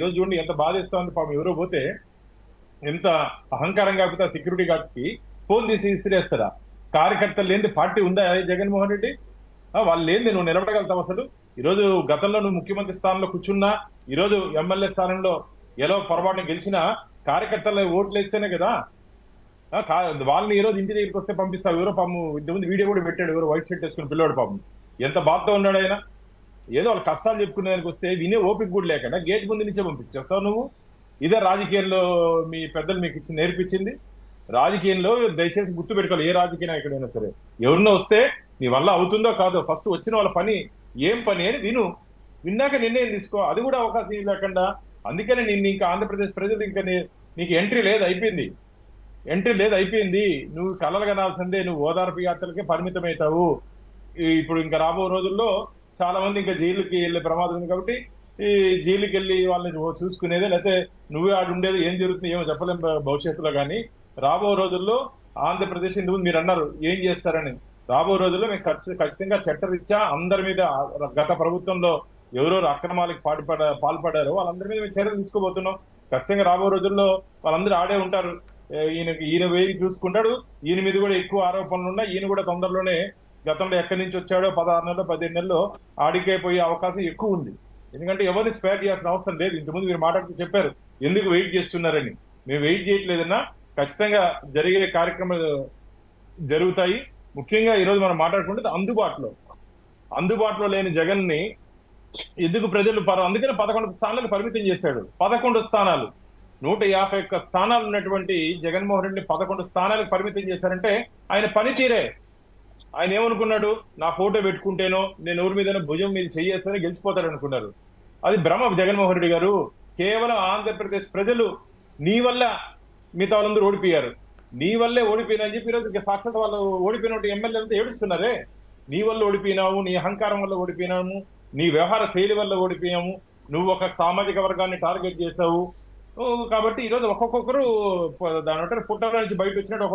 ఈరోజు చూడండి ఎంత బాధేస్తోంది పాపం. ఎవరో పోతే ఎంత అహంకారం కాకపోతే సెక్యూరిటీ గార్డ్కి ఫోన్ తీసి ఇసిరేస్తారా? కార్యకర్తలు లేని పార్టీ ఉందా జగన్మోహన్ రెడ్డి? వాళ్ళు లేని నువ్వు నిలబడగలుగుతావు అసలు? ఈరోజు గతంలో నువ్వు ముఖ్యమంత్రి స్థానంలో కూర్చున్నా, ఈరోజు ఎమ్మెల్యే స్థానంలో ఎలా పొరపాటున గెలిచినా కార్యకర్తలు ఓట్లు వేస్తేనే కదా. వాళ్ళని ఈరోజు ఇంటి దగ్గరికి వస్తే పంపిస్తావు. ఎవరో పాపం ఇంతకుముందు వీడియో కూడా పెట్టాడు, ఎవరో వైట్ షర్ట్ వేసుకుని పిల్లవాడు పాపం. ఎంత బాధతో ఉన్నాడు ఆయన. ఏదో వాళ్ళ కష్టాలు చెప్పుకునే దానికి వస్తే వినే ఓపిక కూడా లేకుండా గేట్ ముందు నుంచే పంపించేస్తావు నువ్వు. ఇదే రాజకీయాల్లో మీ పెద్దలు మీకు ఇచ్చి నేర్పించింది. రాజకీయంలో దయచేసి గుర్తు పెట్టుకోవాలి, ఏ రాజకీయ నాయకుడైనా సరే ఎవరినో వస్తే నీ వల్ల అవుతుందో కాదో ఫస్ట్ వచ్చిన వాళ్ళ పని ఏం పని అని విను, విన్నాక నిర్ణయం తీసుకో. అది కూడా అవకాశం లేకుండా అందుకనే నిన్ను ఇంకా ఆంధ్రప్రదేశ్ ప్రజలు ఇంకా నీకు ఎంట్రీ లేదు, అయిపోయింది. ఎంట్రీ లేదు, అయిపోయింది. నువ్వు కలలు కనాల్సిందే, నువ్వు ఓదార్పు యాత్రలకే పరిమితం అవుతావు. ఇప్పుడు ఇంకా రాబో రోజుల్లో చాలా మంది ఇంకా జైలుకి వెళ్ళే ప్రమాదం ఉంది కాబట్టి ఈ జైలుకి వెళ్ళి వాళ్ళని చూసుకునేదే, లేకపోతే నువ్వే ఆడు ఉండేది. ఏం జరుగుతుంది ఏమో చెప్పలేం భవిష్యత్తులో. కానీ రాబో రోజుల్లో ఆంధ్రప్రదేశ్ ఇందుకు మీరు అన్నారు ఏం చేస్తారని, రాబో రోజుల్లో మేము ఖచ్చితంగా చట్టరీత్యా అందరి మీద గత ప్రభుత్వంలో ఎవరెవరు అక్రమాలకు పాల్పడారో వాళ్ళందరి మీద మేము చర్యలు తీసుకోబోతున్నాం. ఖచ్చితంగా రాబో రోజుల్లో వాళ్ళందరూ ఆడే ఉంటారు. ఈయన వేయి చూసుకుంటాడు, ఈయన మీద కూడా ఎక్కువ ఆరోపణలు ఉన్నాయి. ఈయన కూడా తొందరలోనే గతంలో ఎక్కడి నుంచి వచ్చాడో 16 నెలలో 15 నెలల్లో ఆడికైపోయే అవకాశం ఎక్కువ ఉంది. ఎందుకంటే ఎవరిని స్పేర్ చేయాల్సిన అవసరం లేదు. ఇంతకుముందు మీరు మాట్లాడుతూ చెప్పారు ఎందుకు వెయిట్ చేస్తున్నారని. మేము వెయిట్ చేయట్లేదన్నా, ఖచ్చితంగా జరిగే కార్యక్రమాలు జరుగుతాయి. ముఖ్యంగా ఈరోజు మనం మాట్లాడుకుంటే అందుబాటులో లేని జగన్ ని ఎందుకు ప్రజలు అందుకనే 11 స్థానాలకు పరిమితం చేశాడు. 11 స్థానాలు, 151 స్థానాలు ఉన్నటువంటి జగన్మోహన్ రెడ్డిని 11 స్థానాలకు పరిమితం చేశారంటే ఆయన పనితీరే. ఆయన ఏమనుకున్నాడు, నా ఫోటో పెట్టుకుంటేనో నేను ఎవరి మీద భుజం మీద చెయ్యేస్తేనే గెలిచిపోతాడు అనుకున్నారు. అది భ్రమ. జగన్మోహన్ రెడ్డి గారు కేవలం ఆంధ్రప్రదేశ్ ప్రజలు నీ వల్ల మిగతా వాళ్ళందరూ ఓడిపోయారు, నీ వల్లే ఓడిపోయినా చెప్పి ఈరోజు సాక్షాత్ వాళ్ళు ఓడిపోయిన ఎమ్మెల్యేలతో ఏడుస్తున్నారే. నీ వల్ల ఓడిపోయినావు, నీ అహంకారం వల్ల ఓడిపోయినాము, నీ వ్యవహార శైలి వల్ల ఓడిపోయాము, నువ్వు ఒక సామాజిక వర్గాన్ని టార్గెట్ చేశావు. కాబట్టి ఈరోజు ఒక్కొక్కరు దాని పుట్టలో నుంచి బయట వచ్చినట్టు